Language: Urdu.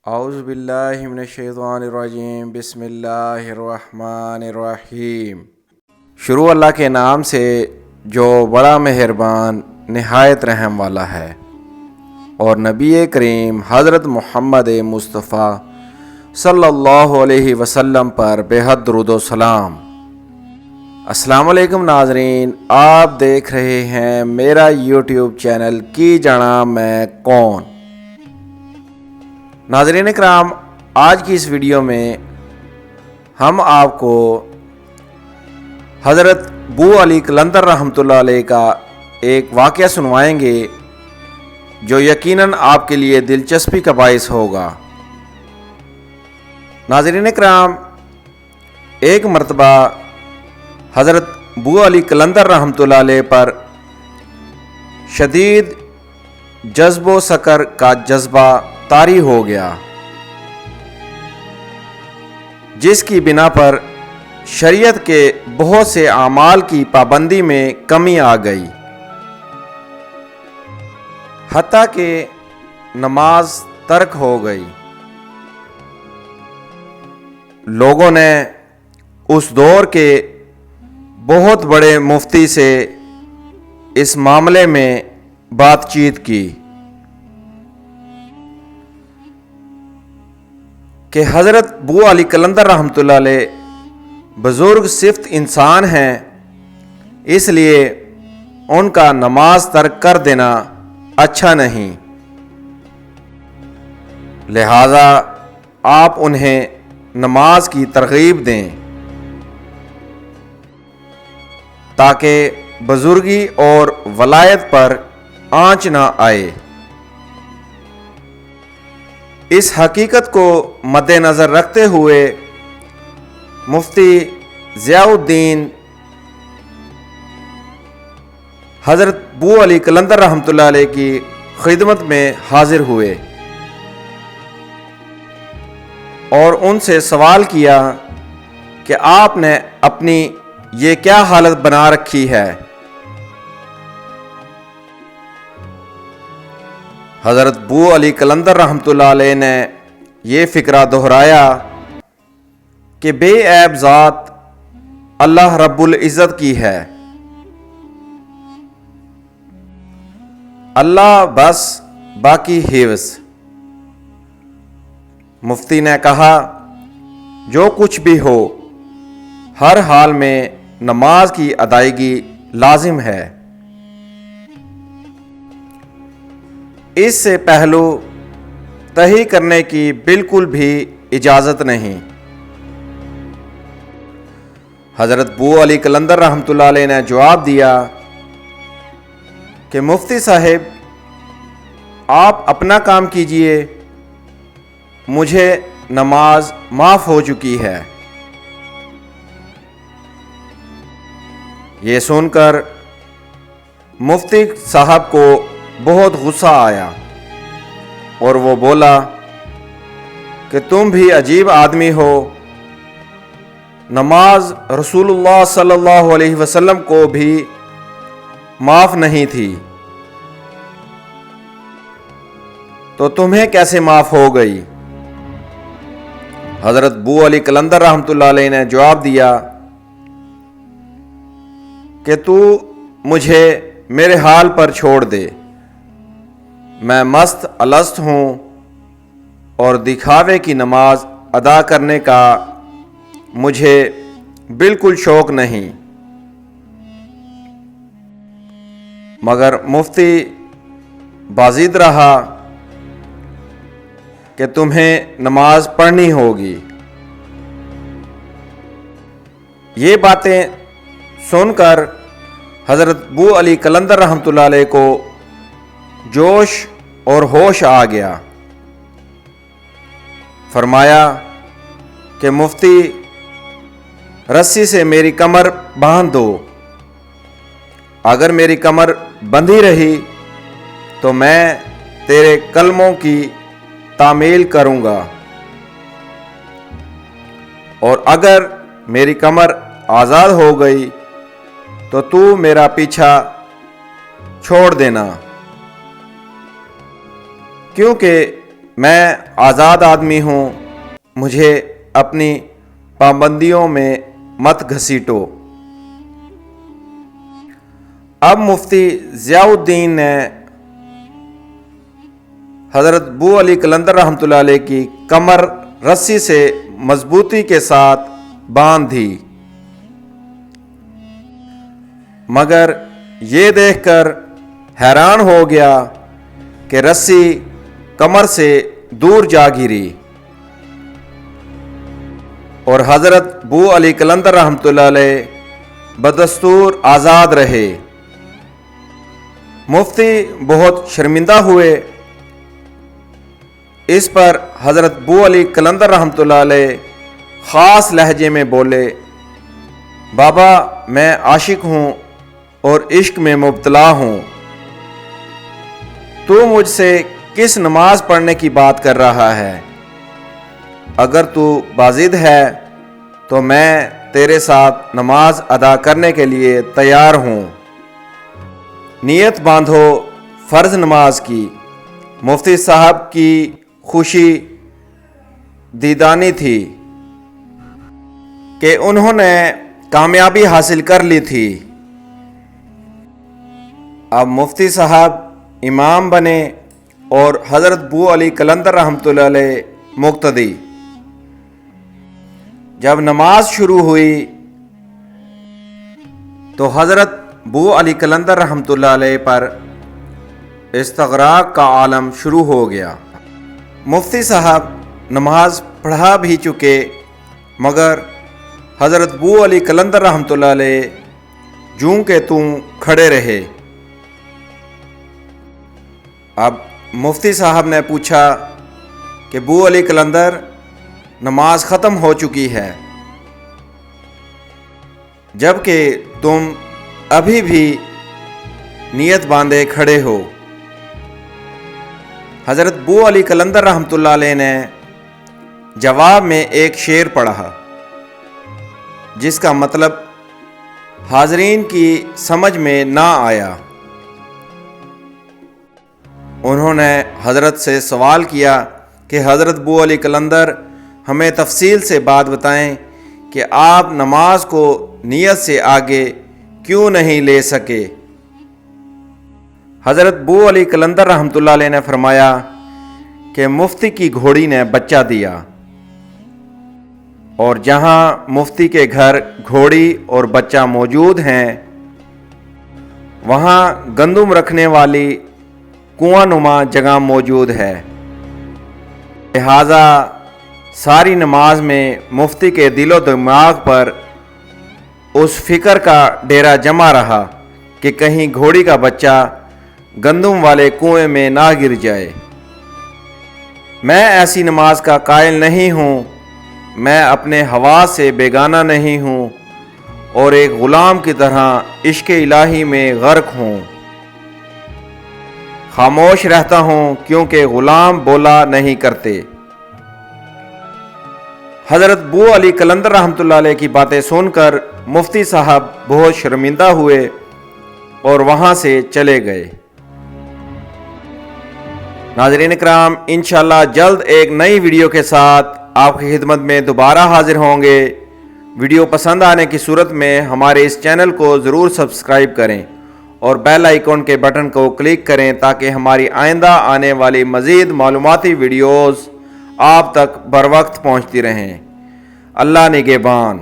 اعوذ باللہ من الشیطان الرجیم بسم اللہ الرحمن الرحیم۔ شروع اللہ کے نام سے جو بڑا مہربان نہایت رحم والا ہے، اور نبی کریم حضرت محمد مصطفیٰ صلی اللہ علیہ وسلم پر بے حد درود و سلام۔ السلام علیکم ناظرین، آپ دیکھ رہے ہیں میرا یوٹیوب چینل کی جانا میں کون۔ ناظرین اکرام، آج کی اس ویڈیو میں ہم آپ کو حضرت بو علی قلندر رحمۃ اللہ علیہ کا ایک واقعہ سنوائیں گے جو یقیناً آپ کے لیے دلچسپی کا باعث ہوگا۔ ناظرین اکرام، ایک مرتبہ حضرت بو علی قلندر رحمۃ اللہ علیہ پر شدید جذب و سکر کا جذبہ طاری ہو گیا، جس کی بنا پر شریعت کے بہت سے اعمال کی پابندی میں کمی آ گئی، حتیٰ کہ نماز ترک ہو گئی۔ لوگوں نے اس دور کے بہت بڑے مفتی سے اس معاملے میں بات چیت کی کہ حضرت بو علی قلندر رحمۃ اللہ علیہ بزرگ صفت انسان ہیں، اس لیے ان کا نماز ترک کر دینا اچھا نہیں، لہذا آپ انہیں نماز کی ترغیب دیں تاکہ بزرگی اور ولایت پر آنچ نہ آئے۔ اس حقیقت کو مد نظر رکھتے ہوئے مفتی ضیاء الدین حضرت بو علی قلندر رحمۃ اللہ علیہ کی خدمت میں حاضر ہوئے اور ان سے سوال کیا کہ آپ نے اپنی یہ کیا حالت بنا رکھی ہے۔ حضرت بو علی قلندر رحمۃ اللہ علیہ نے یہ فکرہ دہرایا کہ بے عیب ذات اللہ رب العزت کی ہے، اللہ بس باقی حفظ۔ مفتی نے کہا جو کچھ بھی ہو، ہر حال میں نماز کی ادائیگی لازم ہے، اس سے پہلو تہی کرنے کی بالکل بھی اجازت نہیں۔ حضرت بو علی قلندر رحمۃ اللہ علیہ نے جواب دیا کہ مفتی صاحب، آپ اپنا کام کیجئے، مجھے نماز معاف ہو چکی ہے۔ یہ سن کر مفتی صاحب کو بہت غصہ آیا اور وہ بولا کہ تم بھی عجیب آدمی ہو، نماز رسول اللہ صلی اللہ علیہ وسلم کو بھی معاف نہیں تھی، تو تمہیں کیسے معاف ہو گئی؟ حضرت بو علی قلندر رحمۃ اللہ علیہ نے جواب دیا کہ تو مجھے میرے حال پر چھوڑ دے، میں مست الست ہوں اور دکھاوے کی نماز ادا کرنے کا مجھے بالکل شوق نہیں۔ مگر مفتی بازید رہا کہ تمہیں نماز پڑھنی ہوگی۔ یہ باتیں سن کر حضرت بو علی قلندر رحمۃ اللہ علیہ کو جوش اور ہوش آ گیا۔ فرمایا کہ مفتی، رسی سے میری کمر باندھ دو، اگر میری کمر بندھی رہی تو میں تیرے کلموں کی تعمیل کروں گا، اور اگر میری کمر آزاد ہو گئی تو میرا پیچھا چھوڑ دینا، کیونکہ میں آزاد آدمی ہوں، مجھے اپنی پابندیوں میں مت گھسیٹو۔ اب مفتی ضیاء الدین نے حضرت بو علی قلندر رحمۃ اللہ علیہ کی کمر رسی سے مضبوطی کے ساتھ باندھ دی، مگر یہ دیکھ کر حیران ہو گیا کہ رسی کمر سے دور جا گری اور حضرت بو علی قلندر رحمۃ اللہ علیہ بدستور آزاد رہے۔ مفتی بہت شرمندہ ہوئے۔ اس پر حضرت بو علی قلندر رحمۃ اللہ علیہ خاص لہجے میں بولے، بابا میں عاشق ہوں اور عشق میں مبتلا ہوں، تو مجھ سے کس نماز پڑھنے کی بات کر رہا ہے؟ اگر تو باضد ہے تو میں تیرے ساتھ نماز ادا کرنے کے لیے تیار ہوں، نیت باندھو فرض نماز کی۔ مفتی صاحب کی خوشی دیدانی تھی کہ انہوں نے کامیابی حاصل کر لی تھی۔ اب مفتی صاحب امام بنے اور حضرت بو علی قلندر رحمۃ اللہ علیہ مقتدی۔ جب نماز شروع ہوئی تو حضرت بو علی قلندر رحمۃ اللہ علیہ پر استغراق کا عالم شروع ہو گیا۔ مفتی صاحب نماز پڑھا بھی چکے، مگر حضرت بو علی قلندر رحمۃ اللہ علیہ جوں کہ توں کھڑے رہے۔ اب مفتی صاحب نے پوچھا کہ بو علی قلندر نماز ختم ہو چکی ہے، جبکہ تم ابھی بھی نیت باندھے کھڑے ہو۔ حضرت بو علی قلندر رحمۃ اللہ علیہ نے جواب میں ایک شعر پڑھا جس کا مطلب حاضرین کی سمجھ میں نہ آیا۔ انہوں نے حضرت سے سوال کیا کہ حضرت بو علی قلندر ہمیں تفصیل سے بات بتائیں کہ آپ نماز کو نیت سے آگے کیوں نہیں لے سکے؟ حضرت بو علی قلندر رحمۃ اللہ علیہ نے فرمایا کہ مفتی کی گھوڑی نے بچہ دیا، اور جہاں مفتی کے گھر گھوڑی اور بچہ موجود ہیں وہاں گندم رکھنے والی کنواں نما جگہ موجود ہے، لہذا ساری نماز میں مفتی کے دل و دماغ پر اس فکر کا ڈیرا جمع رہا کہ کہیں گھوڑی کا بچہ گندم والے کنویں میں نہ گر جائے۔ میں ایسی نماز کا قائل نہیں ہوں، میں اپنے حواس سے بیگانہ نہیں ہوں اور ایک غلام کی طرح عشق الہی میں غرق ہوں۔ خاموش رہتا ہوں کیونکہ غلام بولا نہیں کرتے۔ حضرت بو علی قلندر رحمۃ اللہ علیہ کی باتیں سن کر مفتی صاحب بہت شرمندہ ہوئے اور وہاں سے چلے گئے۔ ناظرین اکرام، انشاءاللہ جلد ایک نئی ویڈیو کے ساتھ آپ کی خدمت میں دوبارہ حاضر ہوں گے۔ ویڈیو پسند آنے کی صورت میں ہمارے اس چینل کو ضرور سبسکرائب کریں اور بیل آئیکن کے بٹن کو کلک کریں تاکہ ہماری آئندہ آنے والی مزید معلوماتی ویڈیوز آپ تک بر وقت پہنچتی رہیں۔ اللہ نگہبان۔